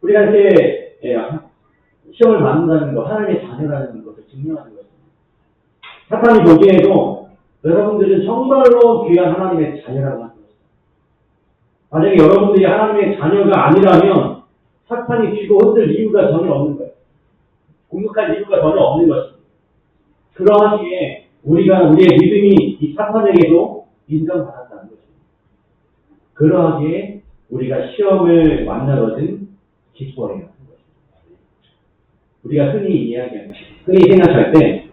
우리가 이렇게 시험을 받는다는 것, 하나님의 자녀라는 것을 증명하는 것입니다. 사탄이 보기에도 여러분들은 정말로 귀한 하나님의 자녀라고 하는 것입니다. 만약에 여러분들이 하나님의 자녀가 아니라면 사탄이 쥐고 흔들 이유가 전혀 없는 거예요. 공격할 이유가 전혀 없는 것입니다. 그러하기에 우리의 믿음이 이 사탄에게도 인정받았다는 것입니다. 그러하기에 우리가 시험을 만나거든 기뻐해야 하는 것입니다. 우리가 흔히 생각할 때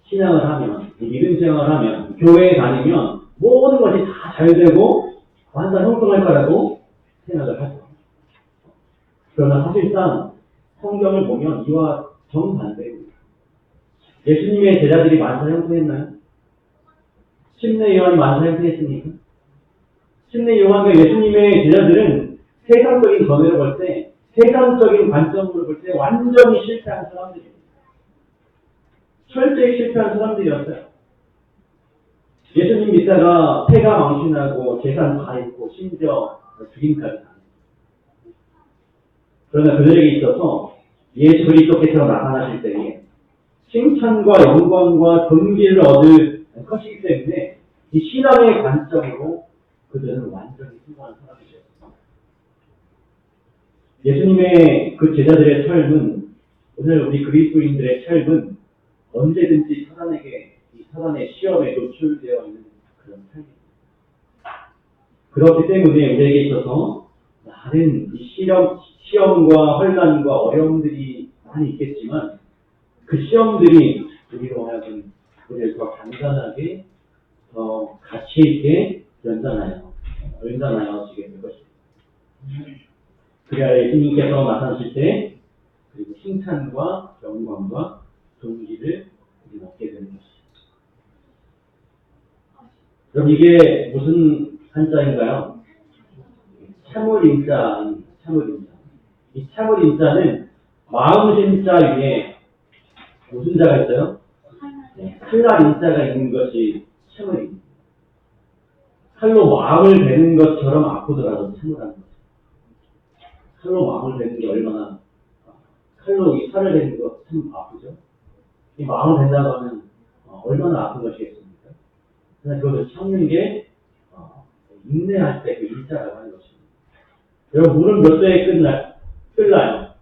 신앙을 하면, 믿음 생활을 하면, 교회에 다니면 모든 것이 다 잘 되고 완전 형통할 거라고 생각을 하죠. 그러나 사실상 성경을 보면 이와 정반대입니다. 예수님의 제자들이 만사 형통했나요? 침례 요한이 만사 형통했습니까? 침례 요한과 예수님의 제자들은 세상적인 견해로 볼 때, 세상적인 관점으로 볼 때 완전히 실패한 사람들입니다. 철저히 실패한 사람들이었어요. 예수님 믿다가 폐가 망신하고 재산 다 잃고 심지어 죽임까지 당했습니다. 그러나 그들에게 있어서 예수 그리스도께서 나타나실 때에 칭찬과 영광과 존귀를 얻을 것이기 때문에 이 신앙의 관점으로 그들은 완전히 승부한 사람이었습니다. 예수님의 그 제자들의 삶은, 오늘 우리 그리스도인들의 삶은 언제든지 사단의 시험에 노출되어 있는 그런 삶입니다. 그렇기 때문에 우리에게 있어서 많은 시험과 혼란과 어려움들이 많이 있겠지만 그 시험들이 우리로 하여금 우리를 더 단단하게, 더 가치 있게 연단하여 지게 될 것입니다. 그래야 예수님께서 나타나실 때 그리고 칭찬과 영광과 존귀를 우리 얻게 되는 것입니다. 그럼 이게 무슨 한자인가요? 참을인자. 이 참을인자는 마음심자 위에 무슨 자가 있어요? 칼날인자가 있는 것이 참을입니다. 칼로 마음을 베는 것처럼 아프더라도 참으라는 거죠. 칼로 마음을 베는 게 얼마나, 칼로 이 살을 베는 거 참 아프죠? 이 마음을 벤다고 하면 얼마나 아픈 것이겠습니까? 그러나 그것을 참는 게 인내할 때 그 일자라고 하는 것입니다. 여러분, 물은 몇 도에 끓나요?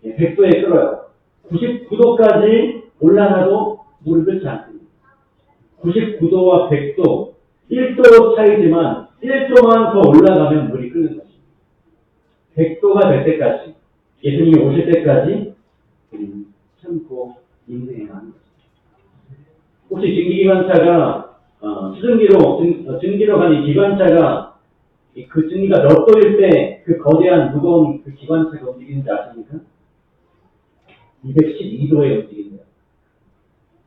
100도에 끓어요. 99도까지 올라가도 물을 끓지 않습니다. 99도와 100도, 1도 차이지만 1도만 더 올라가면 물이 끓는 것입니다. 100도가 될 때까지, 예수님이 오실 때까지 참고 인내해야 하는 것입니다. 혹시 증기기관차가 증기로 간 이 기관차가 그 증기가 몇 도일 때 그 거대한 무거운 그 기관차가 움직이는지 아십니까? 212도에 움직입니다.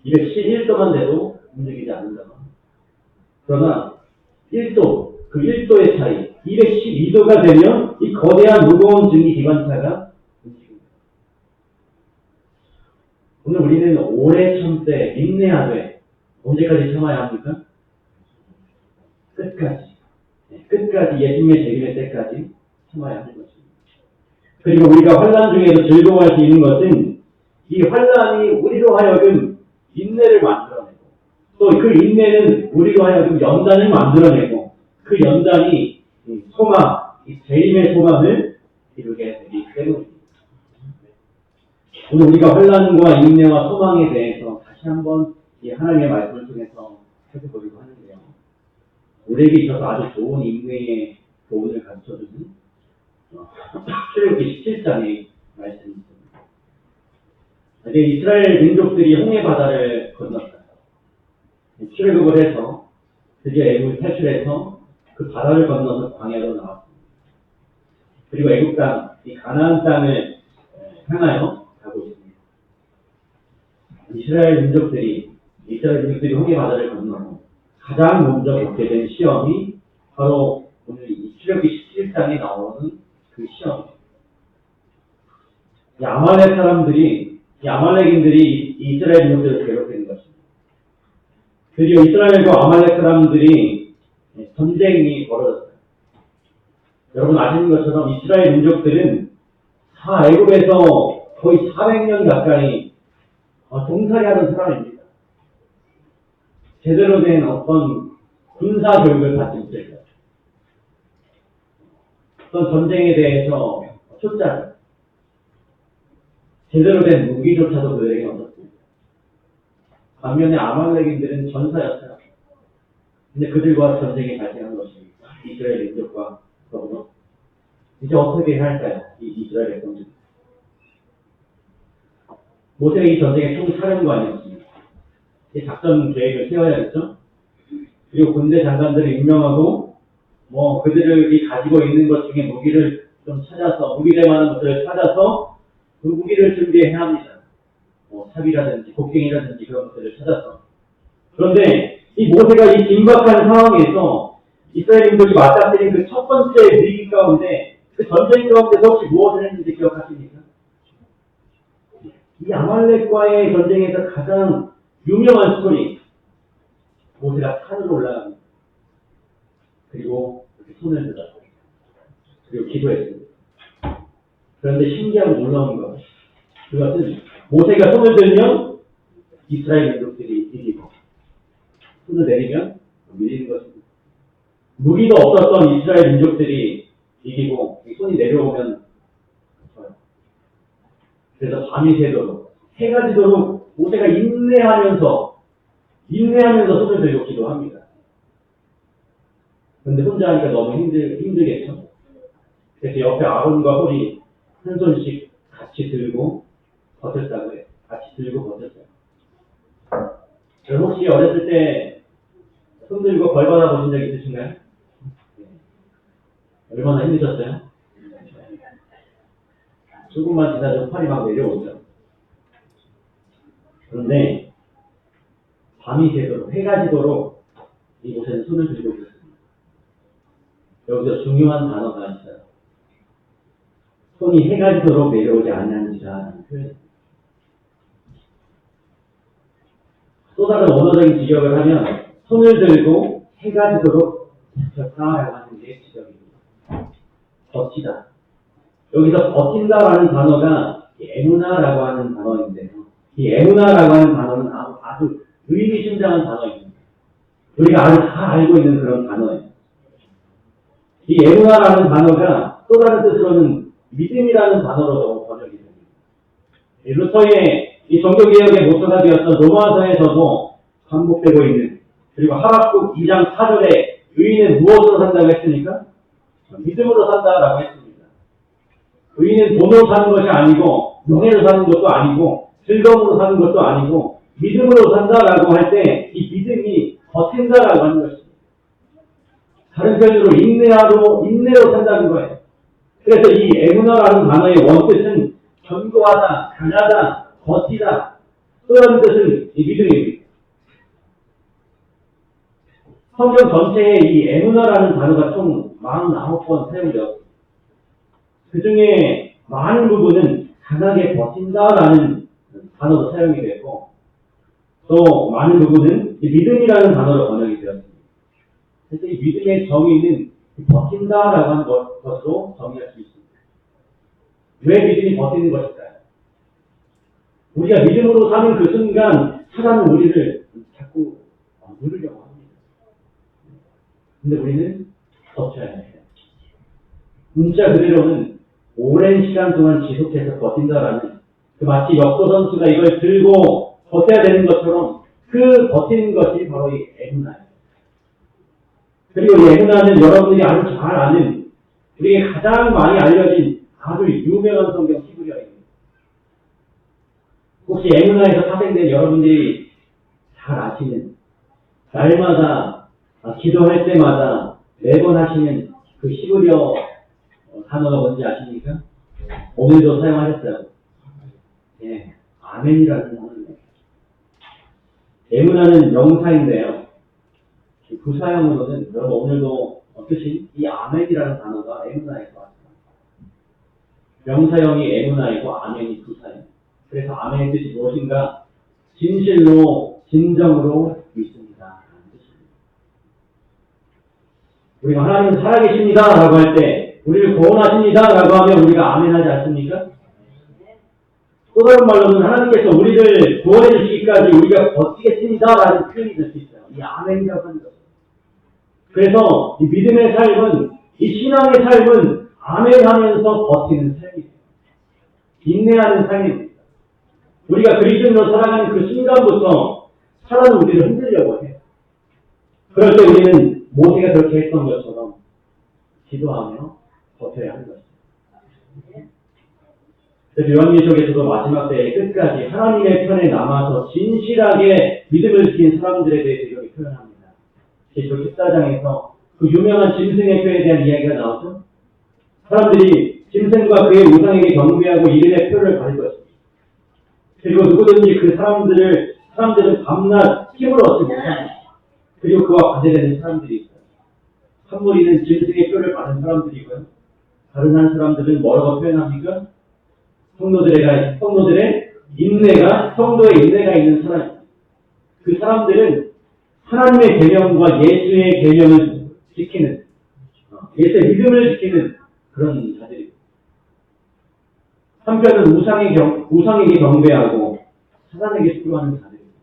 211도만 돼도 움직이지 않는다고 합니다. 그러나 1도, 그 1도의 차이, 212도가 되면 이 거대한 무거운 증기 기관차가 움직입니다. 오늘 우리는 오래 참되 인내하되 언제까지 참아야 합니까? 끝까지 예수님의 재림의 때까지 참아야 하는 것입니다. 그리고 우리가 환난 중에도 즐거워할 수 있는 것은 이 환난이 우리로 하여금 인내를 만들어내고, 또 그 인내는 우리로 하여금 연단을 만들어내고, 그 연단이 소망, 이 재림의 소망을 이루게 되기 때문입니다. 오늘 우리가 환난과 인내와 소망에 대해서 다시 한번 이 하나님의 말씀을 통해서 살펴보려고 하는데요. 우리에게 있어서 아주 좋은 인내의 교훈을 가르쳐주는 출애굽기 17장의 말씀이 있습니다. 이제 이스라엘 민족들이 홍해 바다를 건넜어요. 출애굽을 해서 드디어 애굽을 탈출해서 그 바다를 건너서 광야로 나왔습니다. 그리고 애굽 땅, 이 가나안 땅을 향하여 가고 있습니다. 이스라엘 민족들이 홍해 바다를 건너고 가장 먼저 겪게 된 시험이 바로 오늘 이 출애굽기 17장에 나오는 그 시험입니다. 이 아말렉인들이 이스라엘 민족들을 괴롭히는 것입니다. 드디어 이스라엘과 아말렉 사람들이 전쟁이 벌어졌어요. 여러분 아시는 것처럼 이스라엘 민족들은 다 애굽에서 거의 400년 가까이 종살이하던 사람입니다. 제대로 된 어떤 군사 교육을 받지 못했어요. 어떤 전쟁에 대해서 초짜죠. 제대로 된 무기조차도 그들에게 없었습니다. 반면에 아말렉인들은 전사였어요. 근데 그들과 전쟁이 발생한 것이 이스라엘 민족과 더불어 이제 어떻게 해야 할까요? 이 이스라엘 백성들. 모세가 이 전쟁의 총사령관이었습니다. 이 작전 계획을 세워야겠죠? 그리고 군대 장관들을 임명하고 그들이 가지고 있는 것 중에 무기를 좀 찾아서 무기될 만한 것들을 찾아서 그 무기를 준비해야 합니다. 삽이라든지 곡괭이라든지 그런 것들을 찾아서. 그런데 이 모세가 이 긴박한 상황에서 이스라엘인들이 맞닥뜨린 그 첫 번째 위기 가운데 그 전쟁 가운데서 혹시 무엇을 했는지 기억하십니까? 이 아말렉과의 전쟁에서 가장 유명한 스토리, 모세가 산으로 올라갑니다. 그리고 이렇게 손을 들었어요. 그리고 기도했습니다. 그런데 신기하고 놀라운 것, 그것은 모세가 손을 들면 이스라엘 민족들이 이기고 손을 내리면 밀리는 것입니다. 무기도 없었던 이스라엘 민족들이 이기고 손이 내려오면 져요. 그래서 밤이 새도록 해가 지도록 모세가 인내하면서 손을 들고 기도합니다. 그런데 혼자 하니까 너무 힘들겠죠? 그래서 옆에 아론과 홀이 한 손씩 같이 들고 버텼다고 해요. 같이 들고 버텼어요. 혹시 어렸을 때 손 들고 벌 받아 보신 적 있으신가요? 얼마나 힘드셨어요? 조금만 지나도 팔이 막 내려오죠. 그런데 밤이 새도록 해가 지도록 이곳에는 손을 들고 있었습니다. 여기서 중요한 단어가 있어요. 손이 해가 지도록 내려오지 않는지라는 표현입니다. 또 다른 언어적인 직역을 하면 손을 들고 해가 지도록 버텼다라고 하는 게 직역입니다. 버티다. 여기서 버틴다라는 단어가 에무나라고 하는 단어인데요. 이 에무나라고 하는 단어는 아주 의미심장한 단어입니다. 우리가 아주 잘 알고 있는 그런 단어예요. 이 에무나라는 단어가 또 다른 뜻으로는 믿음이라는 단어로도 번역이 됩니다. 루터의 이 종교개혁의 모토가 되었던 로마서에서도 반복되고 있는, 그리고 하박국 2장 4절에 의인은 무엇으로 산다고 했습니까? 믿음으로 산다라고 했습니다. 의인은 돈으로 사는 것이 아니고 명예로 사는 것도 아니고 즐거움으로 사는 것도 아니고 믿음으로 산다라고 할 때 이 믿음이 버틴다라고 하는 것입니다. 다른 표현으로 인내로 산다는 거예요. 그래서 이 에무나라는 단어의 원뜻은 견고하다, 강하다, 버티다, 또 다른 뜻은 이 믿음입니다. 성경 전체에 이 에무나라는 단어가 총 49번 사용되었습니다. 그 중에 많은 부분은 강하게 버틴다라는 단어로 사용이 되고, 또 많은 부분은 믿음이라는 단어로 번역이 되었습니다. 그래서 이 믿음의 정의는 버틴다라고 하는 것으로 정의할 수 있습니다. 왜 믿음이 버티는 것일까요? 우리가 믿음으로 사는 그 순간 사단은 우리를 자꾸 누르려고 합니다. 근데 우리는 버텨야 해요. 문자 그대로는 오랜 시간 동안 지속해서 버틴다라는, 그 마치 역도 선수가 이걸 들고 버텨야 되는 것처럼 그 버티는 것이 바로 이 에무나예요. 그리고 이 에무나는 여러분들이 아주 잘 아는, 우리에게 가장 많이 알려진 아주 유명한 성경 히브리어입니다. 혹시 에무나에서 파생된 여러분들이 잘 아시는, 날마다 기도할 때마다 매번 하시는 그 히브리어 단어가 뭔지 아십니까? 오늘도 사용하셨어요. 예, 아멘이라는 단어입니다. 에무나는 명사인데요. 부사형으로는 여러분 오늘도 뜻이 이 아멘이라는 단어가 에무나에서 왔습니다. 명사형이 에무나이고 아멘이 부사형. 그래서 아멘의 뜻이 무엇인가? 진실로, 진정으로 믿습니다. 라는 뜻입니다. 우리가 하나님은 살아계십니다 라고 할 때 우리를 구원하십니다라고 하면 우리가 아멘하지 않습니까? 또 다른 말로는 하나님께서 우리를 구원해 주시기까지 우리가 버티겠습니다라는 표현이 될 수 있어요. 이 아멘이라고 하는 거죠. 그래서 이 믿음의 삶은, 이 신앙의 삶은 아멘하면서 버티는 삶이에요. 인내하는 삶입니다. 우리가 그리스도인으로 살아가는 그 순간부터 사단은 우리를 흔들려고 해요. 그럴 때 우리는 모세가 그렇게 했던 것처럼 기도하며 버텨야 하는 것입니다. 그래서 요한계시록에서도 마지막 때에 끝까지 하나님의 편에 남아서 진실하게 믿음을 지킨 사람들에 대해서 이렇게 표현합니다. 계시록 14장에서 그 유명한 짐승의 표에 대한 이야기가 나오죠. 사람들이 짐승과 그의 우상에게 경배하고 이름의 표를 받을 것입니다. 그리고 누구든지 그 사람들은 밤낮 힘을 얻지 못합니다. 그리고 그와 반대되는 사람들이 있어요. 한 무리는 짐승의 표를 받은 사람들이고요. 다른 한 사람들은 뭐라고 표현합니까? 성도의 인내가 있는 사람입니다. 그 사람들은 하나님의 계명과 예수의 계명을 지키는, 예수의 믿음을 지키는 그런 자들입니다. 한편은 우상에게 경배하고 사단에게 수고하는 자들입니다.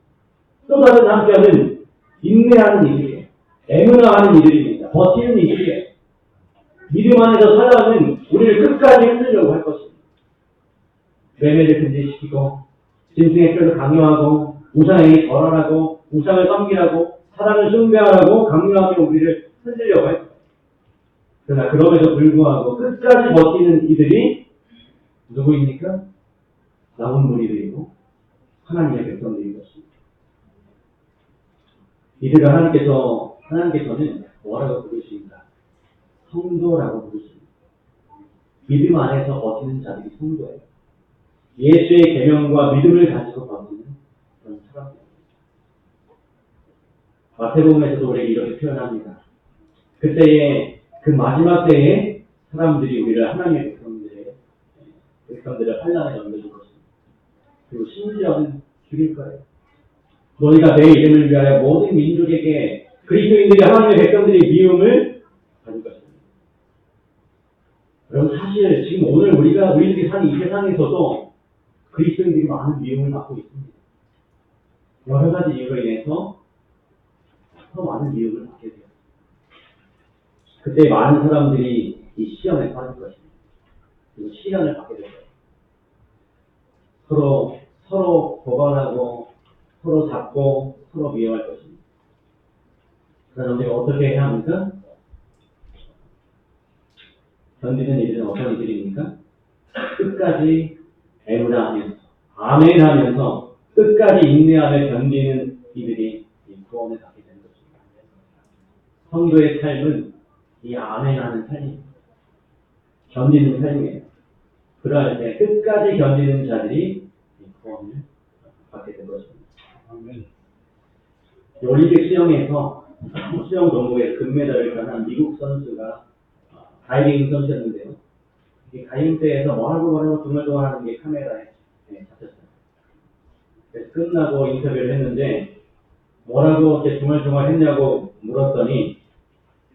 또 다른 한편은 인내하는 이들이에요. 애문화하는 이들입니다. 버티는 이들이에요. 믿음 안에서 살아가는 우리를 끝까지 흔들려고 할 것입니다. 매매를 금지시키고 짐승의 뼈를 강요하고 우상에게 절하라고 우상을 섬기라고 사단을 숭배하라고 강요하며 우리를 흔들려고 할 거예요. 그러나 그럼에도 불구하고 끝까지 버티는 이들이 누구입니까? 남은 무리들이고 하나님의 백성들인 것입니다. 이들을 하나님께서는 뭐라고 부르십니까? 성도라고 부르십니다. 믿음 안에서 버티는 자들이 성도예요. 예수의 계명과 믿음을 가지고 버티는 그런 사람들입니다. 마태복음에서도 우리에게 이렇게 표현합니다. 그때에 그 마지막 때에 사람들이 우리를 하나님의 백성들을 환난에 넘겨줄 것입니다. 그리고 심지어는 죽일 거예요. 너희가 내 이름을 위하여 모든 민족에게 그리스도인들이 하나님의 백성들이 미움을 받을 것입니다. 여러분 사실 지금 오늘 우리들이 사는 이 세상에서도 그리스도인들이 많은 미움을 받고 있습니다. 여러 가지 이유로 인해서 더 많은 미움을 받게 돼요. 그때 많은 사람들이 이 시험에 빠질 것입니다. 그리고 시련을 받게 될 거예요. 서로 고발하고 서로 잡고 서로 미워할 것입니다. 그러나 우리가 어떻게 해야 합니까? 견디는 이들은 어떤 이들입니까? 끝까지 애무라하면서 아멘하면서 끝까지 인내하며 견디는 이들이 구원을 받게 되는 것입니다. 성도의 삶은 이 아멘하는 삶입니다. 견디는 삶이에요. 그럴 때 끝까지 견디는 자들이 구원을 받게 된 것입니다. 아멘. 올림픽 수영 종목에 금메달을 따는 미국 선수가 다이빙 선수였는데요. 가임대에서 뭐하고 중얼중얼하는 게 카메라에 잡혔어요. 그래서 끝나고 인터뷰를 했는데 뭐라고 이렇게 중얼중얼했냐고 물었더니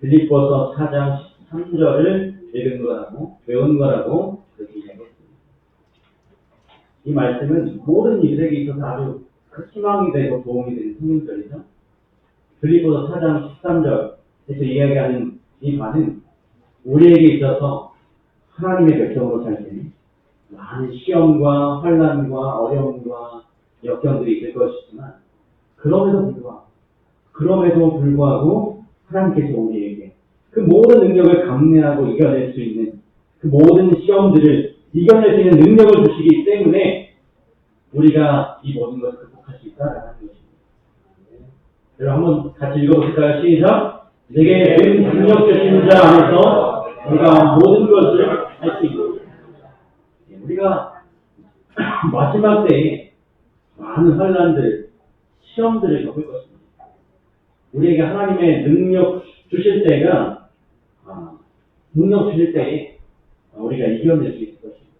빌립보서 4장 13절을 외운 거라고 그렇게 이야기했습니다. 이 말씀은 모든 이들에게 있어서 아주 희망이 되고 도움이 되는 성경절이죠. 빌립보서 4장 13절에서 이야기하는 이 말은 우리에게 있어서 하나님의 백성으로 살 때는 많은 시험과 환난과 어려움과 역경들이 있을 것이지만 그럼에도 불구하고 하나님께서 우리에게 그 모든 능력을 감내하고 이겨낼 수 있는 그 모든 시험들을 이겨낼 수 있는 능력을 주시기 때문에 우리가 이 모든 것을 극복할 수 있다라는 것입니다. 여러분 한번 같이 읽어보실까요? 시작! 내게 능력 주신 자 안에서 우리가 모든 것을 할 수 있습니다. 우리가 마지막 때에 많은 환난들, 시험들을 겪을 것입니다. 우리에게 하나님의 능력 주실 때에 우리가 이겨낼 수 있을 것입니다.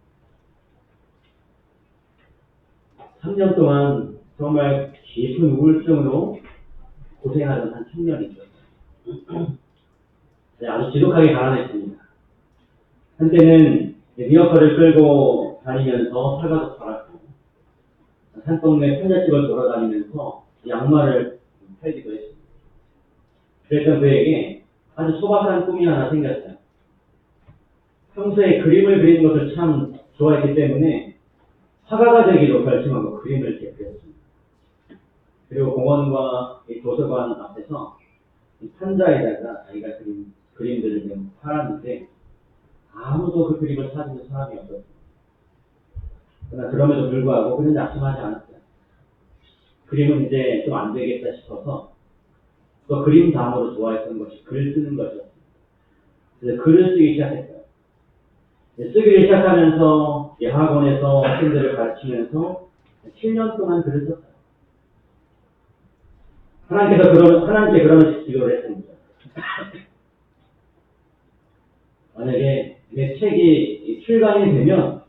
3년 동안 정말 깊은 우울증으로 고생하던 한 청년이 있었어요. 아주 지독하게 가난했습니다. 한때는 리어카를 끌고 다니면서 사과도 팔았고, 산동네 편의집을 돌아다니면서 양말을 팔기도 했습니다. 그랬던 그에게 아주 소박한 꿈이 하나 생겼어요. 평소에 그림을 그리는 것을 참 좋아했기 때문에 화가가 되기로 결심하고 그림을 개표했습니다. 그리고 공원과 이 도서관 앞에서 이 판자에다가 자기가 그린 그림들을 좀 팔았는데 아무도 그 그림을 사주는 사람이 없었어요. 그러나 그럼에도 불구하고 그는 낙심하지 않았어요. 그림은 이제 좀 안 되겠다 싶어서 또 그림 다음으로 좋아했던 것이 글 쓰는 것이었어요. 그래서 글을 쓰기 시작했어요. 쓰기를 시작하면서 학원에서 학생들을 가르치면서 7년 동안 글을 썼어요. 하나님께 그러면 기도를 했습니다. 만약에 내 책이 출간이 되면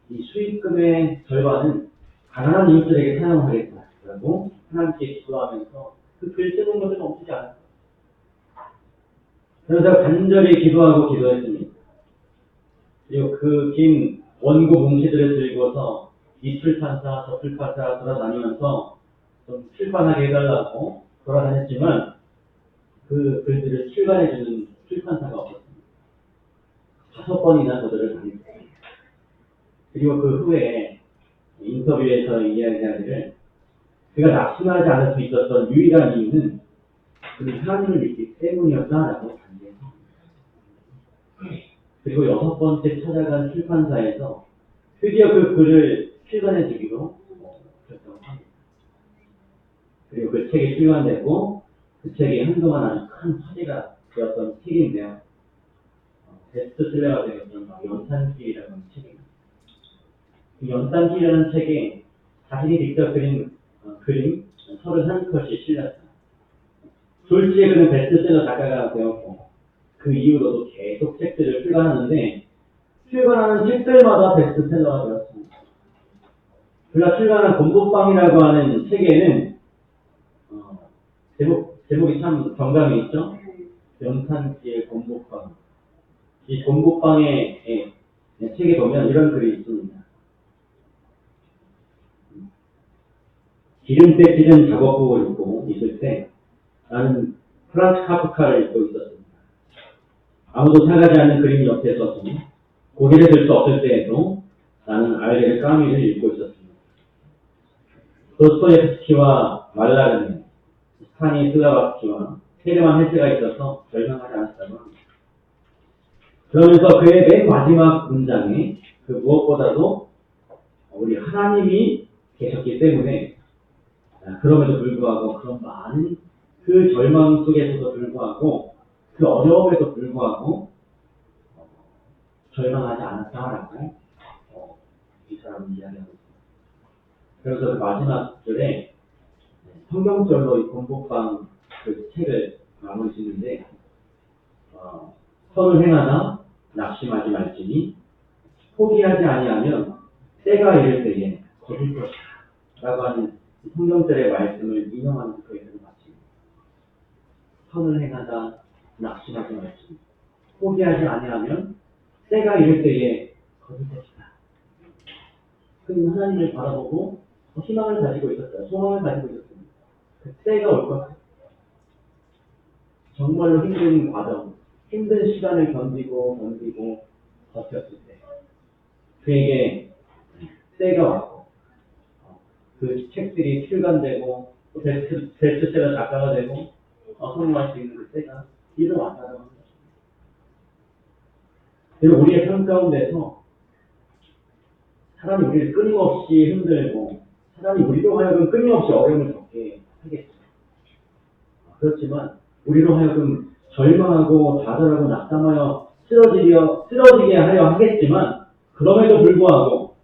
이 수익금의 절반은 가난한 이웃들에게 사용하겠다라고 하나님께 기도하면서 그 글 쓰는 것을 멈추지 않았어요. 그래서 간절히 기도하고 기도했습니다. 그리고 그 긴 원고 뭉치들을 들고서 이 출판사 저 출판사 돌아다니면서 좀 출판하게 해달라고 돌아다녔지만 그 글들을 출간해주는 출판사가 없었습니다. 5번이나 저들을 다녔어요. 그리고 그 후에 인터뷰에서 이야기하기를 그가 낙심하지 않을 수 있었던 유일한 이유는 그는 하나님을 믿기 때문이었다라고 단지했습니다. 그리고 6번째 찾아간 출판사에서 드디어 그 글을 출간해 주기로 결정합니다. 그리고 그 책이 출간되고 그 책이 한동안 아주 큰 화제가 되었던 책인데요. 베스트셀러가 되었던 연산길이라는 책입니다. 그 연산길이라는 책에 자신이 직접 그린 그림 31컷이 실렸어요. 졸지에 그는 베스트셀러 작가가 되었고 그 이후로도 계속 책들을 출간하는데 출간하는 책들마다 베스트셀러가 되었습니다. 그가 출간한 곰보빵이라고 하는 책에는 제목이 참 정감이 있죠. 연산길 곰보빵. 이 곰보빵의 책에 보면 이런 글이 있습니다. 기름때 찌른 작업복을 입고 있을 때 나는 프란츠 카프카를 입고 있었습니다. 아무도 사가지 않는 그림 옆에 서서 고개를 들 수 없을 때에도 나는 알베르 까미를 읽고 있었습니다. 도스토옙스키와 말라르네, 스타니슬라바스키와 헤르만 헤세가 있어서 절망하지 않았다고 합니다. 그러면서 그의 맨 마지막 문장에 그 무엇보다도 우리 하나님이 계셨기 때문에 그럼에도 불구하고 그런 많은 그 절망 속에서도 불구하고 그 어려움에도 불구하고 절망하지 않았다라고 이 사람은 이야기하고 있습니다. 그래서 그 마지막 절에 성경절로 이 곰보빵 그 책을 마무리 짓는데 선을 행하나 낙심하지 말지니 포기하지 아니하면 때가 이를 때에 거둘 것이다 라고 하는 성경절의 말씀을 인용하는 그에서 마칩니다. 선을 행하다 낙심하지 말지니 포기하지 아니하면 때가 이를 때에 거둘 것이다. 그는 하나님을 바라보고 희망을 가지고 있었어요. 소망을 가지고 있었습니다. 그 때가 올 것이다. 정말로 힘든 과정, 힘든 시간을 견디고 버텼을 때 그에게 때가 왔고 그 책들이 출간되고 베스트셀러 작가가 되고 성공할 수 있는 그 때가 일어왔다고 합니다. 그리고 우리의 삶 가운데서 사람이 우리를 끊임없이 흔들고 사람이 우리로 하여금 끊임없이 어려움을 겪게 하겠죠. 그렇지만 우리로 하여금 절망하고 좌절하고 낙담하여 쓰러지게 하려 하겠지만 그럼에도 불구하고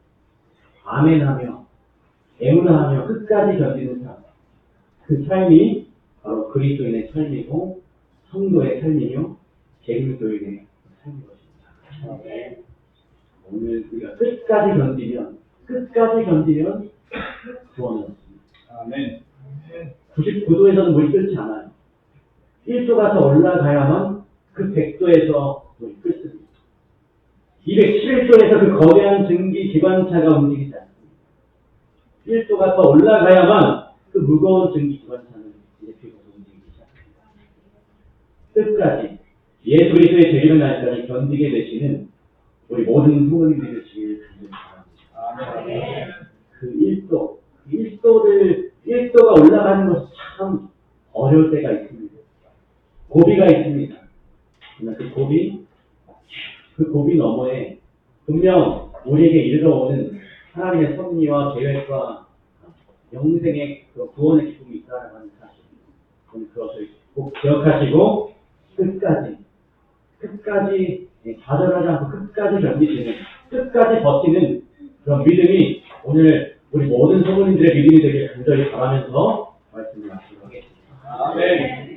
아멘하며 애운하며 끝까지 견디는 삶, 그 삶이 바로 그리스도인의 삶이고 성도의 삶이며 개인교회의 삶인 것입니다. 네. 오늘 우리가 끝까지 견디면 구원을 얻습니다. 아멘. 99도에서는 물이 끓지 않아요. 1도 가서 올라가야만 그 100도에서 물이 끓습니다. 211도에서 그 거대한 증기 기관차가 움직이지 않습니다. 1도가 더 올라가야만 그 무거운 증기 기관차는 이제 비로소 움직이기 시작합니다. 끝까지 예수 그리스도의 재림의 날까지 견디게 되시는 우리 모든 성도님들이 되시길 바랍니다. 그 1도가 올라가는 것이 참 어려울 때가 있습니다. 고비가 있습니다. 그러나 그 고비 너머에 분명 우리에게 이르러오는 하나님의 섭리와 계획과 영생의 그 구원의 기쁨이 있다라는 하는 사실. 그것을 꼭 기억하시고 끝까지 좌절하지 않고 끝까지 견디시는, 끝까지 버티는 그런 믿음이 오늘 우리 모든 성도님들의 믿음이 되길 간절히 바라면서 말씀을 마치도록 하겠습니다. 아멘.